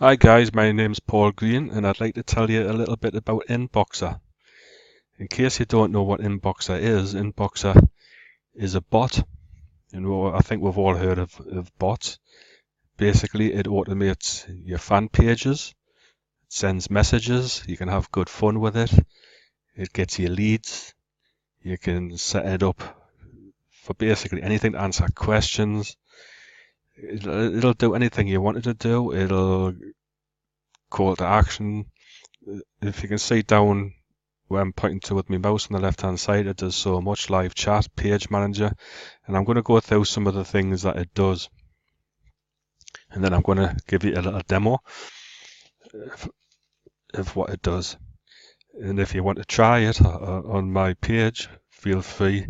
Hi guys, my name's Paul Green and I'd like to tell you a little bit about inboxr. In case you don't know what inboxr is a bot. I think we've all heard of bots. Basically, it automates your fan pages, it sends messages, you can have good fun with it, it gets you leads, you can set it up for basically anything to answer questions. It'll do anything you want it to do. It'll call to action. If you can see down where I'm pointing to with my mouse on the left hand side, it does so much: live chat, page manager, and I'm going to go through some of the things that it does, and then I'm going to give you a little demo of what it does. And if you want to try it on my page, feel free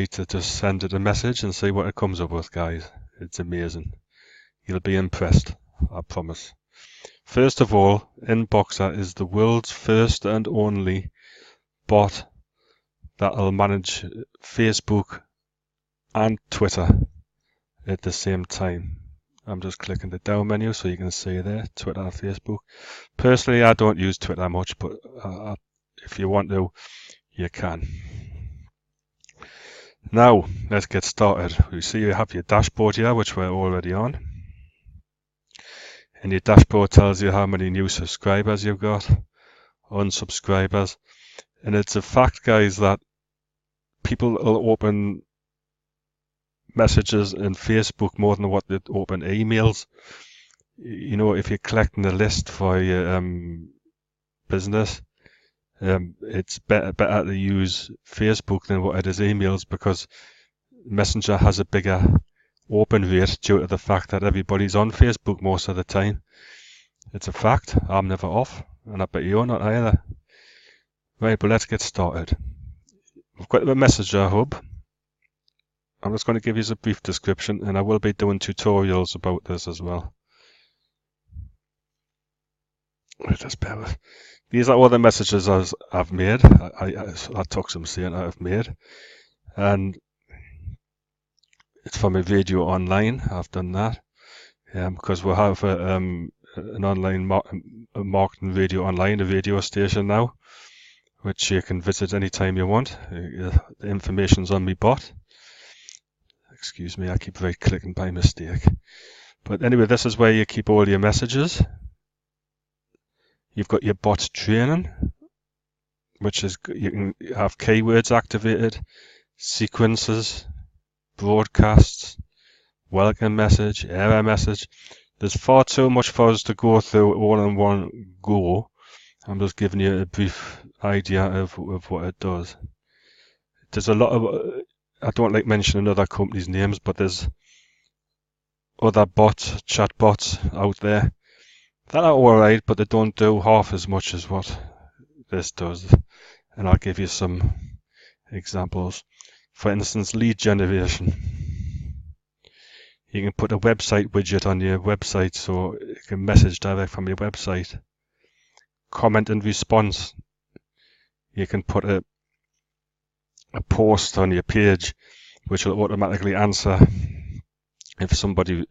to just send it a message and see what it comes up with, guys. It's amazing. You'll be impressed, I promise. First of all, inboxr is the world's first and only bot that'll manage Facebook and Twitter at the same time. I'm just clicking the down menu so you can see there, Twitter and Facebook. Personally, I don't use Twitter much, but if you want to, you can. Now, let's get started. You see you have your dashboard here, which we're already on. And your dashboard tells you how many new subscribers you've got, unsubscribers. And it's a fact, guys, that people will open messages in Facebook more than what they open emails. You know, if you're collecting a list for your business, it's better to use Facebook than what it is emails, because Messenger has a bigger open rate due to the fact that everybody's on Facebook most of the time. It's a fact. I'm never off, and I bet you're not either. Right, but let's get started. We've got the Messenger hub. I'm just going to give you a brief description, and I will be doing tutorials about this as well. Just bear with. These are all the messages I've made. I took some saying I've made, and it's from a video online. I've done that because we have an online marketing video online, a radio station now, which you can visit anytime you want. The information's on my bot. Excuse me, I keep right clicking by mistake. But anyway, this is where you keep all your messages. You've got your bot training, which is you can have keywords activated, sequences, broadcasts, welcome message, error message. There's far too much for us to go through all in one go. I'm just giving you a brief idea of what it does. There's a lot of, I don't like mentioning other companies' names, but there's other bots, chat bots out there that are alright, but they don't do half as much as what this does. And I'll give you some examples. For instance, lead generation. You can put a website widget on your website so you can message direct from your website. Comment and response. You can put a post on your page which will automatically answer if somebody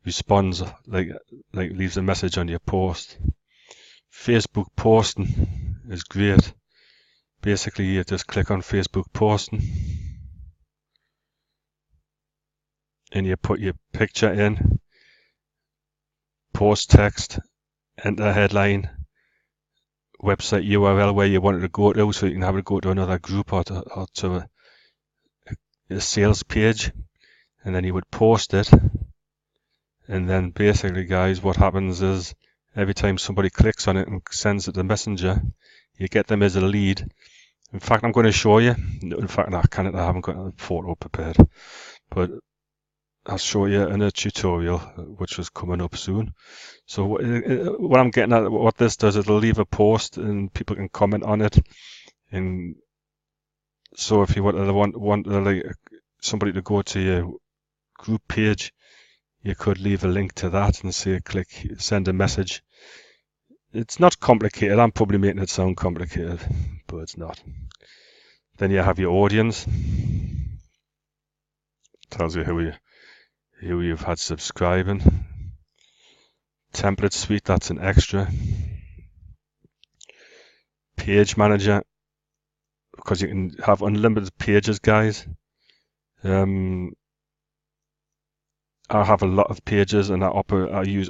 responds, like leaves a message on your post. Facebook posting is great. Basically, you just click on Facebook posting and you put your picture in, post text, enter headline, website URL where you want it to go to, so you can have it go to another group or to a sales page, and then you would post it. And then basically, guys, what happens is every time somebody clicks on it and sends it to Messenger, you get them as a lead. In fact, I'm going to show you. In fact, I haven't got a photo prepared, but I'll show you in a tutorial which is coming up soon. So what I'm getting at, what this does, it'll leave a post and people can comment on it. And so if you want like somebody to go to your group page, you could leave a link to that and say click send a message. It's not complicated. I'm probably making it sound complicated, but it's not. Then you have your audience. Tells you who who you've had subscribing. Template suite, that's an extra. Page manager, because you can have unlimited pages, guys. I have a lot of pages, and I use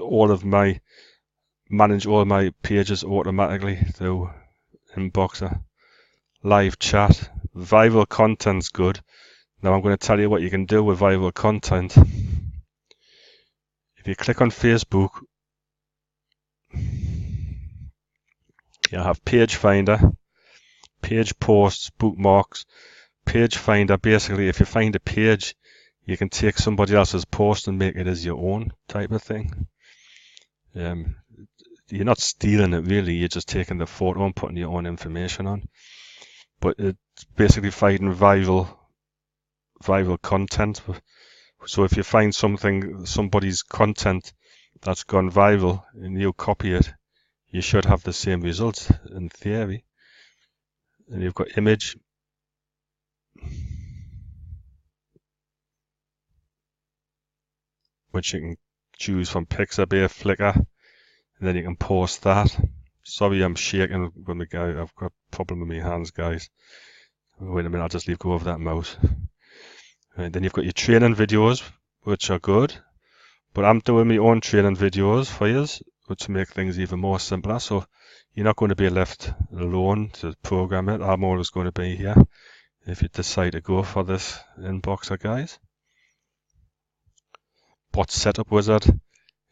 manage all my pages automatically through inboxr. Live chat, viral content's good. Now I'm going to tell you what you can do with viral content. If you click on Facebook, you have page finder, page posts, bookmarks. Page finder, basically, if you find a page, you can take somebody else's post and make it as your own type of thing. You're not stealing it really, you're just taking the photo and putting your own information on. But it's basically finding viral content. So if you find somebody's content that's gone viral and you copy it, you should have the same results in theory. And you've got image, which you can choose from Pixabay, Flickr, and then you can post that. Sorry, I'm shaking with my guy. I've got a problem with my hands, guys. Wait a minute, I'll just go over that mouse. Right, then you've got your training videos, which are good, but I'm doing my own training videos for you to make things even more simpler. So you're not going to be left alone to program it. I'm always going to be here if you decide to go for this inboxr, guys. Bot setup wizard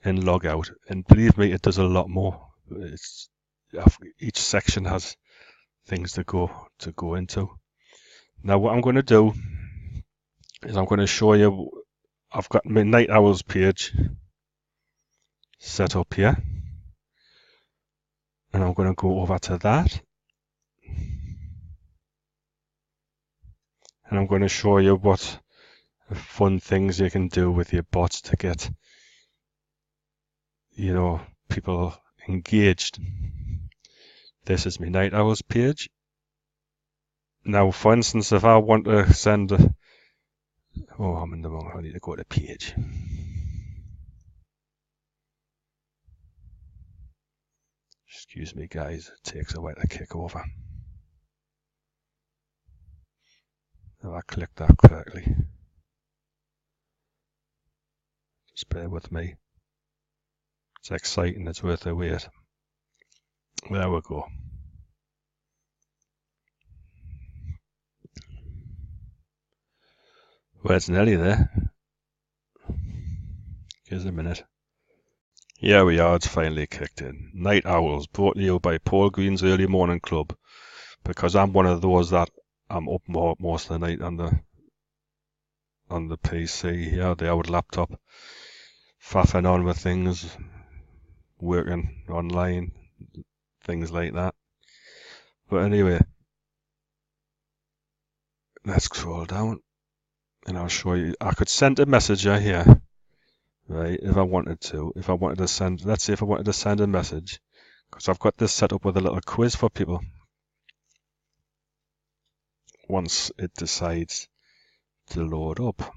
and log out, and believe me, it does a lot more. Each section has things to go into. Now what I'm going to do is I'm going to show you. I've got my night owls page set up here, and I'm going to go over to that, and I'm going to show you what fun things you can do with your bots to get people engaged. This is my night owls page. Now, for instance, if I want to send I'm in the wrong. I need to go to page. Excuse me, guys. It takes a while to kick over. If I click that correctly, just bear with me. It's exciting. It's worth the wait. There we go. Well, it's nearly there. Give us a minute. Here we are, it's finally kicked in. Night Owls, brought to you by Paul Green's Early Morning Club. Because I'm one of those that I'm up most of the night on the PC here, the old laptop, faffing on with things, working online, things like that. But anyway, let's scroll down. And I'll show you. I could send a message here, right? If I wanted to. Let's say if I wanted to send a message, because I've got this set up with a little quiz for people. Once it decides to load up.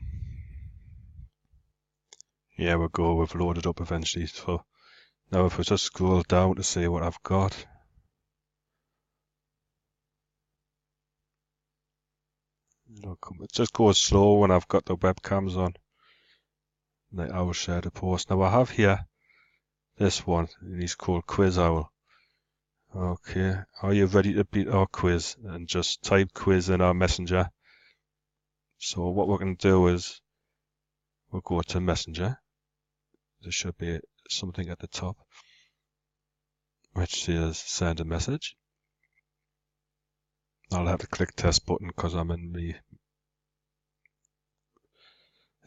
Here we go. We've loaded up eventually. So now if we just scroll down to see what I've got. It just goes slow when I've got the webcams on. I will share the post. Now I have here this one, and he's called Quiz Owl. Okay, are you ready to beat our quiz? And just type quiz in our messenger. So what we're going to do is we'll go to messenger. There should be something at the top which says send a message. I'll have to click test button because I'm in the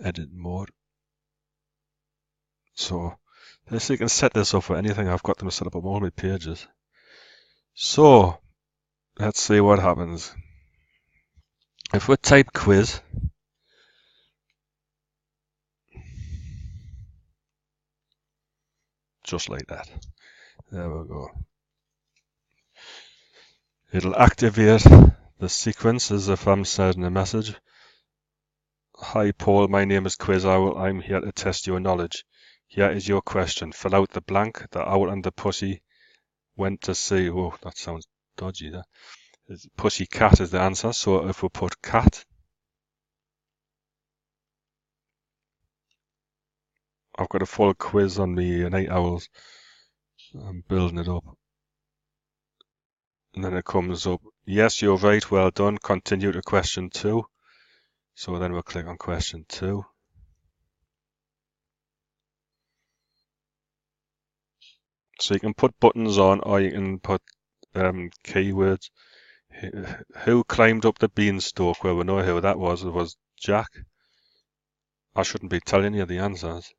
edit mode. So you can set this up for anything. I've got them set up on all my pages. So let's see what happens. If we type quiz, just like that. There we go. It'll activate the sequence as if I'm sending a message. Hi Paul, my name is Quiz Owl. I'm here to test your knowledge. Here is your question. Fill out the blank. The owl and the pussy went to see. Oh, that sounds dodgy there. Pussy cat is the answer. So if we put cat, I've got a full quiz on the night owls. I'm building it up. And then it comes up. Yes, you're right. Well done. Continue to question 2. So then we'll click on question 2. So you can put buttons on, or you can put keywords. Who climbed up the beanstalk? Well, we know who that was. It was Jack. I shouldn't be telling you the answers.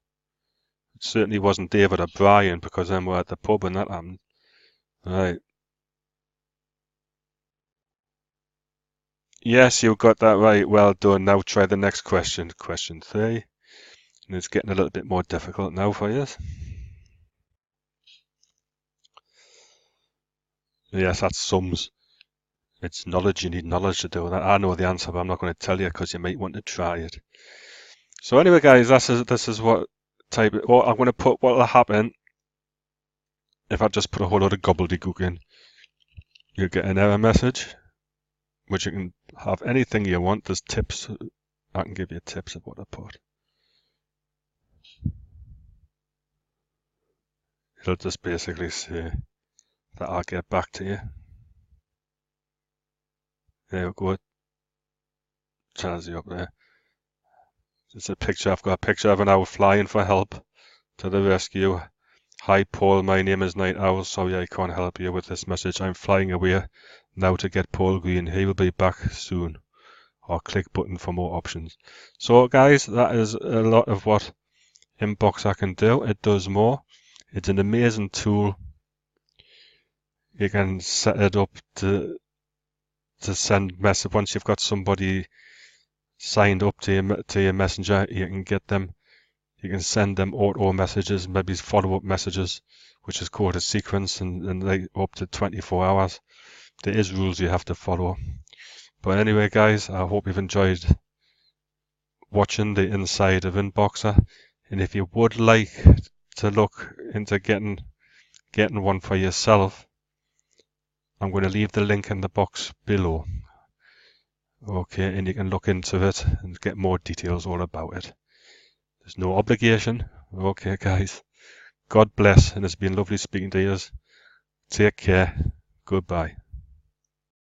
It certainly wasn't David or Brian, because then we're at the pub and that happened. Right. Yes, you got that right. Well done. Now try the next question. Question 3. And it's getting a little bit more difficult now for you. Yes, that's sums. It's knowledge. You need knowledge to do that. I know the answer, but I'm not going to tell you because you might want to try it. So anyway, guys, this is what type. Well, I'm going to put what will happen if I just put a whole lot of gobbledygook in. You get an error message, which you can have anything you want. There's tips. I can give you tips of what I put. It'll just basically say that I'll get back to you. There we go. It tells you up there. It's a picture. I've got a picture of an owl flying for help to the rescue. Hi Paul, my name is Night Owl. Sorry I can't help you with this message. I'm flying away now to get Paul Green. He will be back soon. Or click button for more options. So guys, that is a lot of what inboxr can do. It does more. It's an amazing tool. You can set it up to send message. Once you've got somebody signed up to your messenger, you can get them. You can send them auto messages, maybe follow-up messages, which is called a sequence, and they up to 24 hours. There is rules you have to follow. But anyway, guys, I hope you've enjoyed watching the inside of inboxr. And if you would like to look into getting one for yourself, I'm going to leave the link in the box below. Okay, and you can look into it and get more details all about it. There's no obligation. Okay, guys. God bless, and it's been lovely speaking to you. Take care. Goodbye.